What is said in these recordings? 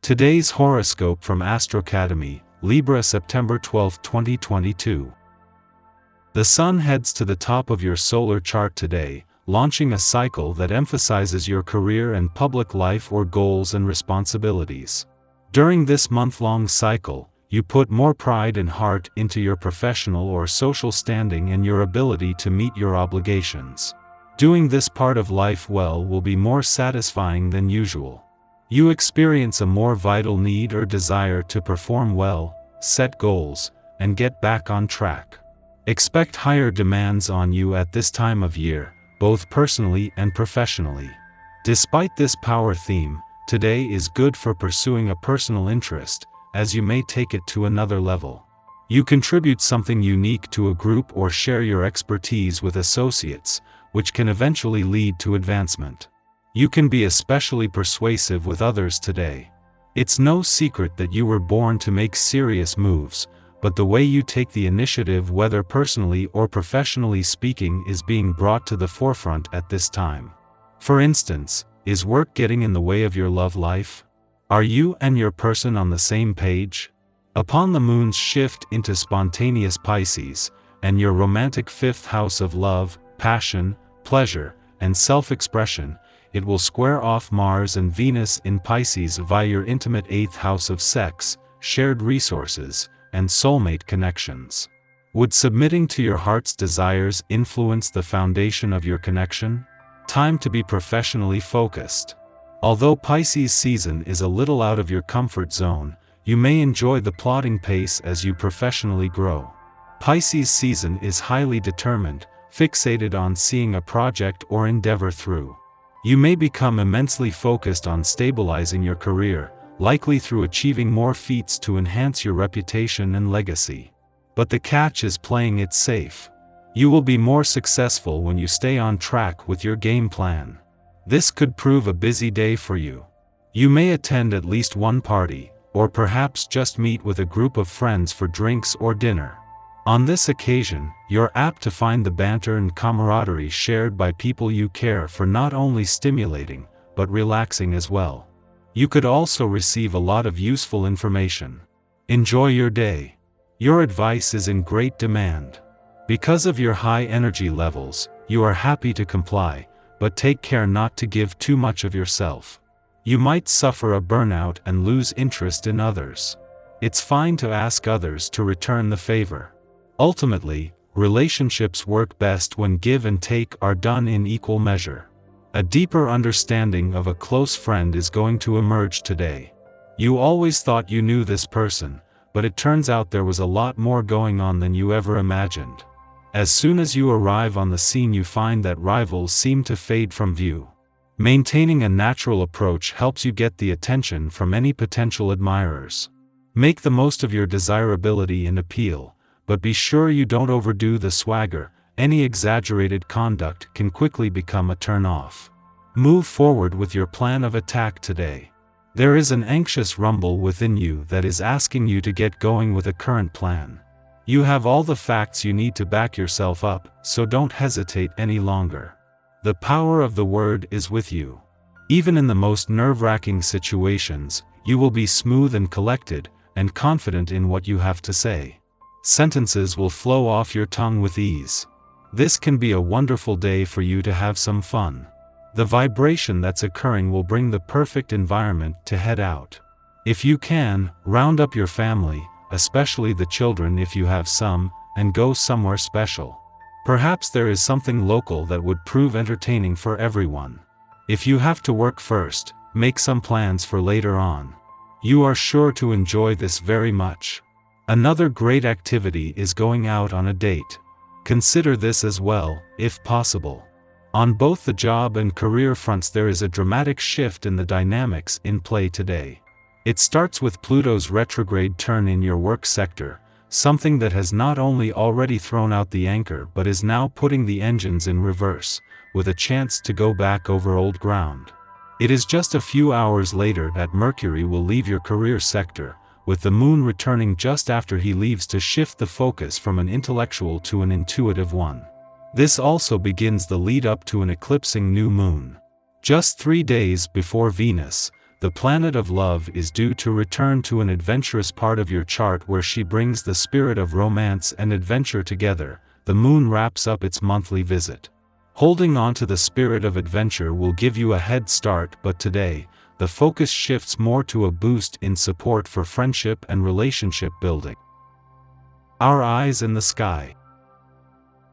Today's horoscope from Astrocademy, Libra September 12, 2022. The Sun heads to the top of your solar chart today, launching a cycle that emphasizes your career and public life or goals and responsibilities. During this month-long cycle, you put more pride and heart into your professional or social standing and your ability to meet your obligations. Doing this part of life well will be more satisfying than usual. You experience a more vital need or desire to perform well, set goals, and get back on track. Expect higher demands on you at this time of year, both personally and professionally. Despite this power theme, today is good for pursuing a personal interest, as you may take it to another level. You contribute something unique to a group or share your expertise with associates, which can eventually lead to advancement. You can be especially persuasive with others today. It's no secret that you were born to make serious moves, but the way you take the initiative, whether personally or professionally speaking, is being brought to the forefront at this time. For instance, is work getting in the way of your love life? Are you and your person on the same page? Upon the moon's shift into spontaneous Pisces, and your romantic fifth house of love, passion, pleasure, and self-expression, it will square off Mars and Venus in Pisces via your intimate eighth house of sex, shared resources, and soulmate connections. Would submitting to your heart's desires influence the foundation of your connection? Time to be professionally focused. Although Pisces season is a little out of your comfort zone, you may enjoy the plodding pace as you professionally grow. Pisces season is highly determined, fixated on seeing a project or endeavor through. You may become immensely focused on stabilizing your career, likely through achieving more feats to enhance your reputation and legacy. But the catch is playing it safe. You will be more successful when you stay on track with your game plan. This could prove a busy day for you. You may attend at least one party, or perhaps just meet with a group of friends for drinks or dinner. On this occasion, you're apt to find the banter and camaraderie shared by people you care for not only stimulating, but relaxing as well. You could also receive a lot of useful information. Enjoy your day. Your advice is in great demand. Because of your high energy levels, you are happy to comply, but take care not to give too much of yourself. You might suffer a burnout and lose interest in others. It's fine to ask others to return the favor. Ultimately, relationships work best when give and take are done in equal measure. A deeper understanding of a close friend is going to emerge today. You always thought you knew this person, but it turns out there was a lot more going on than you ever imagined. As soon as you arrive on the scene, you find that rivals seem to fade from view. Maintaining a natural approach helps you get the attention from any potential admirers. Make the most of your desirability and appeal, but be sure you don't overdo the swagger. Any exaggerated conduct can quickly become a turn-off. Move forward with your plan of attack today. There is an anxious rumble within you that is asking you to get going with a current plan. You have all the facts you need to back yourself up, so don't hesitate any longer. The power of the word is with you. Even in the most nerve-wracking situations, you will be smooth and collected, and confident in what you have to say. Sentences will flow off your tongue with ease. This can be a wonderful day for you to have some fun. The vibration that's occurring will bring the perfect environment to head out. If you can, round up your family, especially the children if you have some, and go somewhere special. Perhaps there is something local that would prove entertaining for everyone. If you have to work first, make some plans for later on. You are sure to enjoy this very much. Another great activity is going out on a date. Consider this as well, if possible. On both the job and career fronts, there is a dramatic shift in the dynamics in play today. It starts with Pluto's retrograde turn in your work sector, something that has not only already thrown out the anchor but is now putting the engines in reverse, with a chance to go back over old ground. It is just a few hours later that Mercury will leave your career sector, with the moon returning just after he leaves to shift the focus from an intellectual to an intuitive one. This also begins the lead up to an eclipsing new moon. Just 3 days before Venus, the planet of love is due to return to an adventurous part of your chart where she brings the spirit of romance and adventure together. The moon wraps up its monthly visit. Holding on to the spirit of adventure will give you a head start, but today, the focus shifts more to a boost in support for friendship and relationship building. Our eyes in the sky.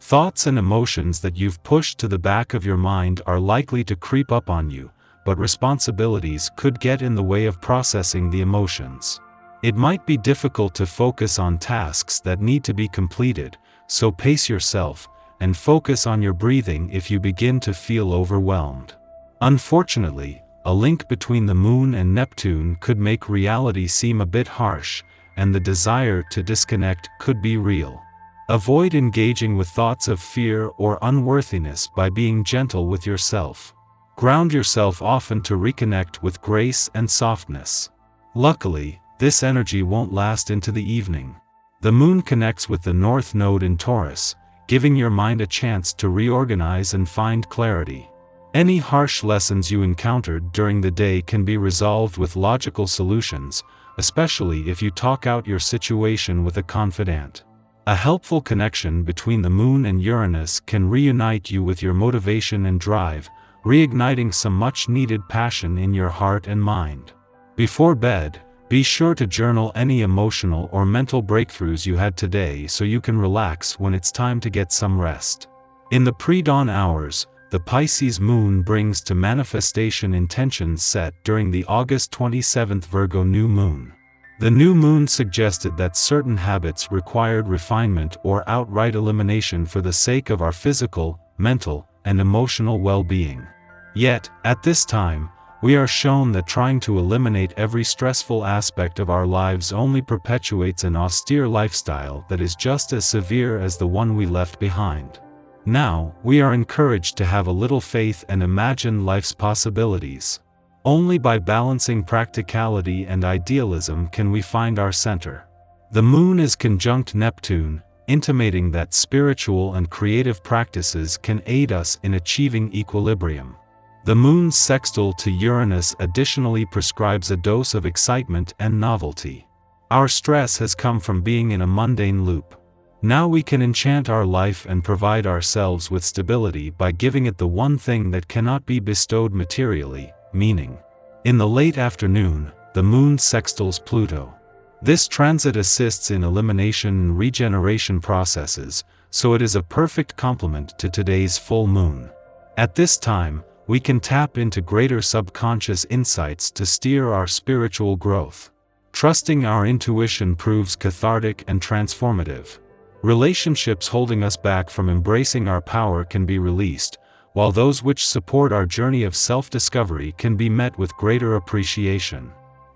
Thoughts and emotions that you've pushed to the back of your mind are likely to creep up on you, but responsibilities could get in the way of processing the emotions. It might be difficult to focus on tasks that need to be completed, so pace yourself, and focus on your breathing if you begin to feel overwhelmed. Unfortunately, a link between the moon and Neptune could make reality seem a bit harsh, and the desire to disconnect could be real. Avoid engaging with thoughts of fear or unworthiness by being gentle with yourself. Ground yourself often to reconnect with grace and softness. Luckily, this energy won't last into the evening. The moon connects with the North Node in Taurus, giving your mind a chance to reorganize and find clarity. Any harsh lessons you encountered during the day can be resolved with logical solutions, especially if you talk out your situation with a confidant. A helpful connection between the moon and Uranus can reunite you with your motivation and drive, reigniting some much-needed passion in your heart and mind. Before bed, be sure to journal any emotional or mental breakthroughs you had today so you can relax when it's time to get some rest. In the pre-dawn hours, the Pisces moon brings to manifestation intentions set during the August 27th Virgo new moon. The new moon suggested that certain habits required refinement or outright elimination for the sake of our physical, mental, and emotional well-being. Yet, at this time, we are shown that trying to eliminate every stressful aspect of our lives only perpetuates an austere lifestyle that is just as severe as the one we left behind. Now, we are encouraged to have a little faith and imagine life's possibilities. Only by balancing practicality and idealism can we find our center. The moon is conjunct Neptune, intimating that spiritual and creative practices can aid us in achieving equilibrium. The moon's sextile to Uranus additionally prescribes a dose of excitement and novelty. Our stress has come from being in a mundane loop. Now we can enchant our life and provide ourselves with stability by giving it the one thing that cannot be bestowed materially: meaning. In the late afternoon, the moon sextiles Pluto. This transit assists in elimination and regeneration processes, so it is a perfect complement to today's full moon. At this time, we can tap into greater subconscious insights to steer our spiritual growth. Trusting our intuition proves cathartic and transformative. Relationships holding us back from embracing our power can be released, while those which support our journey of self-discovery can be met with greater appreciation.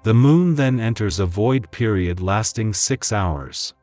The moon then enters a void period lasting 6 hours.